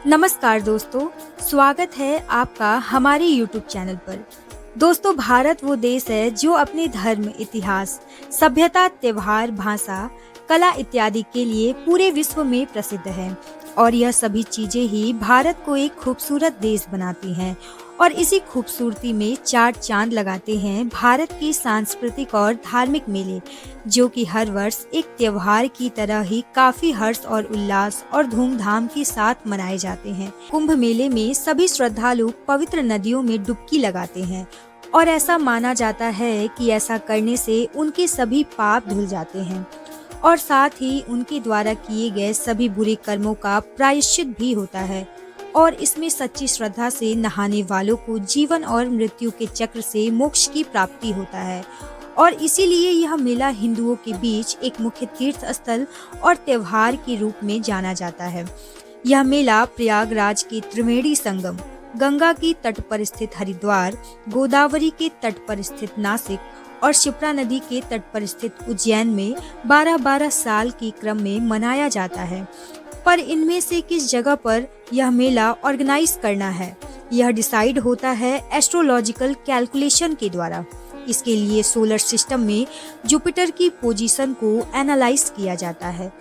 नमस्कार दोस्तों, स्वागत है आपका हमारे YouTube चैनल पर। दोस्तों, भारत वो देश है जो अपने धर्म, इतिहास, सभ्यता, त्योहार, भाषा, कला इत्यादि के लिए पूरे विश्व में प्रसिद्ध है और यह सभी चीजें ही भारत को एक खूबसूरत देश बनाती हैं। और इसी खूबसूरती में चार चांद लगाते हैं भारत के सांस्कृतिक और धार्मिक मेले, जो कि हर वर्ष एक त्योहार की तरह ही काफी हर्ष और उल्लास और धूमधाम के साथ मनाए जाते हैं। कुंभ मेले में सभी श्रद्धालु पवित्र नदियों में डुबकी लगाते हैं और ऐसा माना जाता है कि ऐसा करने से उनके सभी पाप धुल जाते हैं और साथ ही उनके द्वारा किए गए सभी बुरे कर्मों का प्रायश्चित भी होता है। और इसमें सच्ची श्रद्धा से नहाने वालों को जीवन और मृत्यु के चक्र से मोक्ष की प्राप्ति होता है और इसीलिए यह मेला हिंदुओं के बीच एक मुख्य तीर्थ स्थल और त्योहार के रूप में जाना जाता है। यह मेला प्रयागराज के त्रिवेणी संगम, गंगा की तट पर स्थित हरिद्वार, गोदावरी के तट पर स्थित नासिक और शिप्रा नदी के तट पर स्थित उज्जैन में 12-12 साल के क्रम में मनाया जाता है। पर इनमें से किस जगह पर यह मेला ऑर्गेनाइज करना है, यह डिसाइड होता है एस्ट्रोलॉजिकल कैलकुलेशन के द्वारा। इसके लिए सोलर सिस्टम में जुपिटर की पोजीशन को एनालाइज किया जाता है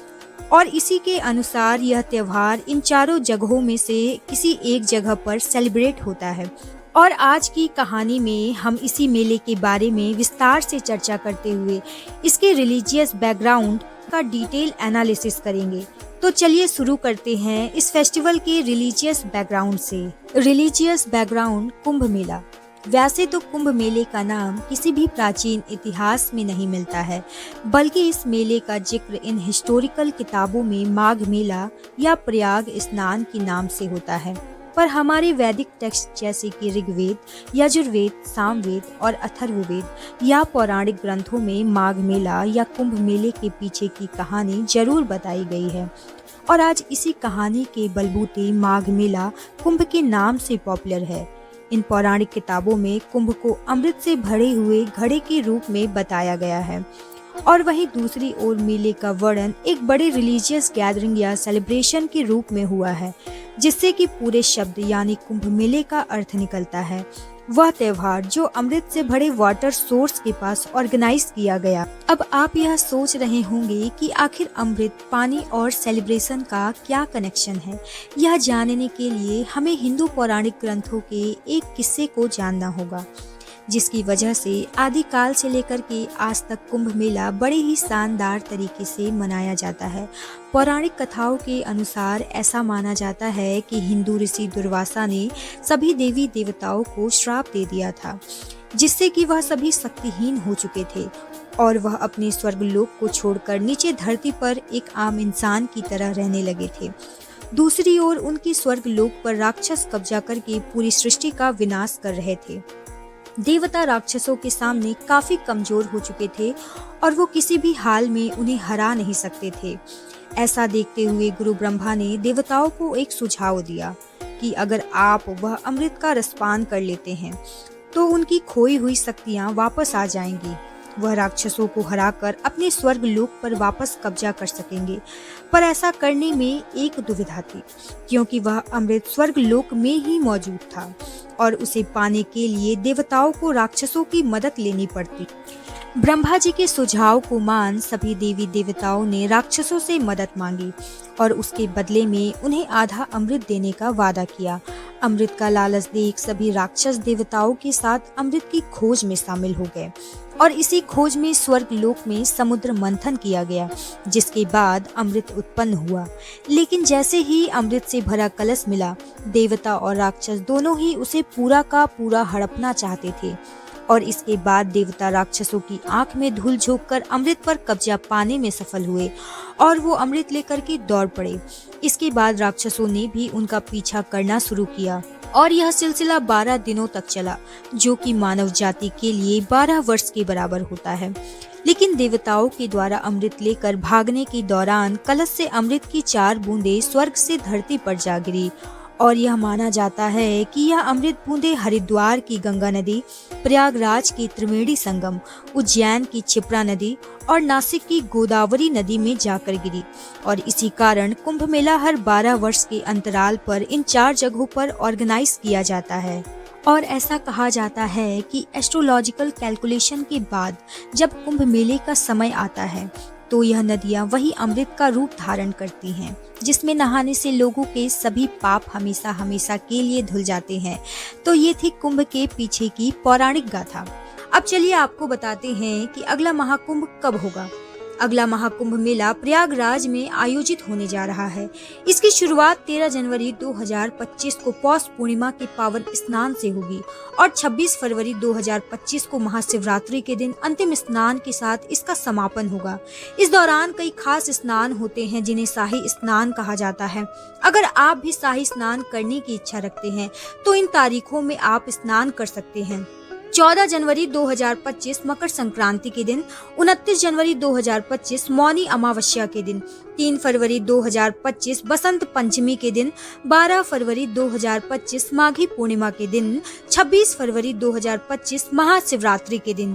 और इसी के अनुसार यह त्योहार इन चारों जगहों में से किसी एक जगह पर सेलिब्रेट होता है। और आज की कहानी में हम इसी मेले के बारे में विस्तार से चर्चा करते हुए इसके रिलीजियस बैकग्राउंड का डिटेल एनालिसिस करेंगे। तो चलिए शुरू करते हैं इस फेस्टिवल के रिलीजियस बैकग्राउंड से। Religious background Kumbh Mela. वैसे तो कुंभ मेले का नाम किसी भी प्राचीन इतिहास में नहीं मिलता है, बल्कि इस मेले का जिक्र इन हिस्टोरिकल किताबों में माघ मेला या प्रयाग स्नान के नाम से होता है। पर हमारे वैदिक टेक्स्ट जैसे कि ऋग्वेद, यजुर्वेद, सामवेद और अथर्ववेद या पौराणिक ग्रंथों में माघ मेला या कुंभ मेले के पीछे की कहानी जरूर बताई गई है और आज इसी कहानी के बलबूते माघ मेला कुंभ के नाम से पॉपुलर है। इन पौराणिक किताबों में कुंभ को अमृत से भरे हुए घड़े के रूप में बताया गया है और वहीं दूसरी ओर मेले का वर्णन एक बड़े रिलीजियस गैदरिंग या सेलिब्रेशन के रूप में हुआ है, जिससे कि पूरे शब्द यानी कुंभ मेले का अर्थ निकलता है वह त्योहार जो अमृत से भरे वाटर सोर्स के पास ऑर्गेनाइज किया गया। अब आप यह सोच रहे होंगे कि आखिर अमृत, पानी और सेलिब्रेशन का क्या कनेक्शन है। यह जानने के लिए हमें हिंदू पौराणिक ग्रंथों के एक किस्से को जानना होगा, जिसकी वजह से आदिकाल से लेकर के आज तक कुंभ मेला बड़े ही शानदार तरीके से मनाया जाता है। पौराणिक कथाओं के अनुसार ऐसा माना जाता है कि हिंदू ऋषि दुर्वासा ने सभी देवी देवताओं को श्राप दे दिया था, जिससे कि वह सभी शक्तिहीन हो चुके थे और वह अपने स्वर्गलोक को छोड़कर नीचे धरती पर एक आम इंसान की तरह रहने लगे थे। दूसरी ओर उनकी स्वर्गलोक पर राक्षस कब्जा करके पूरी सृष्टि का विनाश कर रहे थे। देवता राक्षसों के सामने काफी कमजोर हो चुके थे और वो किसी भी हाल में उन्हें हरा नहीं सकते थे। ऐसा देखते हुए गुरु ब्रह्मा ने देवताओं को एक सुझाव दिया कि अगर आप वह अमृत का रसपान कर लेते हैं तो उनकी खोई हुई शक्तियां वापस आ जाएंगी। वह राक्षसों को हराकर अपने स्वर्ग लोक पर वापस कब्जा कर सकेंगे। पर ऐसा करने में एक दुविधा थी, क्योंकि वह अमृत स्वर्ग लोक में ही मौजूद था और उसे पाने के लिए देवताओं को राक्षसों की मदद लेनी पड़ती। ब्रह्मा जी के सुझाव को मान सभी देवी देवताओं ने राक्षसों से मदद मांगी और उसके बदले में उन्हें आधा अमृत देने का वादा किया। अमृत का लालच देख सभी राक्षस देवताओं के साथ अमृत की खोज में शामिल हो गए और इसी खोज में स्वर्ग लोक में समुद्र मंथन किया गया, जिसके बाद अमृत उत्पन्न हुआ। लेकिन जैसे ही अमृत से भरा कलश मिला, देवता और राक्षस दोनों ही उसे पूरा का पूरा हड़पना चाहते थे और इसके बाद देवता राक्षसों की आंख में धूल झोंककर अमृत पर कब्जा पाने में सफल हुए और वो अमृत लेकर के दौड़ पड़े। इसके बाद राक्षसों ने भी उनका पीछा करना शुरू किया और यह सिलसिला 12 दिनों तक चला, जो कि मानव जाति के लिए 12 वर्ष के बराबर होता है। लेकिन देवताओं के द्वारा अमृत लेकर भागने के दौरान कलश से अमृत की 4 बूंदें स्वर्ग से धरती पर जा गिरी और यह माना जाता है कि यह अमृत बूंदे हरिद्वार की गंगा नदी, प्रयागराज की त्रिवेणी संगम, उज्जैन की क्षिप्रा नदी और नासिक की गोदावरी नदी में जाकर गिरी और इसी कारण कुंभ मेला हर 12 वर्ष के अंतराल पर इन 4 जगहों पर ऑर्गेनाइज किया जाता है। और ऐसा कहा जाता है कि एस्ट्रोलॉजिकल कैलकुलेशन के बाद जब कुंभ मेले का समय आता है तो यह नदियां वही अमृत का रूप धारण करती हैं, जिसमें नहाने से लोगों के सभी पाप हमेशा हमेशा के लिए धुल जाते हैं। तो ये थी कुंभ के पीछे की पौराणिक गाथा। अब चलिए आपको बताते हैं कि अगला महाकुंभ कब होगा। अगला महाकुंभ मेला प्रयागराज में आयोजित होने जा रहा है। इसकी शुरुआत 13 जनवरी 2025 को पौष पूर्णिमा के पावन स्नान से होगी और 26 फरवरी 2025 को महाशिवरात्रि के दिन अंतिम स्नान के साथ इसका समापन होगा। इस दौरान कई खास स्नान होते हैं जिन्हें शाही स्नान कहा जाता है। अगर आप भी शाही स्नान करने की इच्छा रखते हैं तो इन तारीखों में आप स्नान कर सकते हैं। 14 जनवरी 2025 मकर संक्रांति के दिन, 29 जनवरी 2025 मौनी अमावस्या के दिन, 3 फरवरी 2025 बसंत पंचमी के दिन, 12 फरवरी 2025 माघी पूर्णिमा के दिन, 26 फरवरी 2025 महाशिवरात्रि के दिन।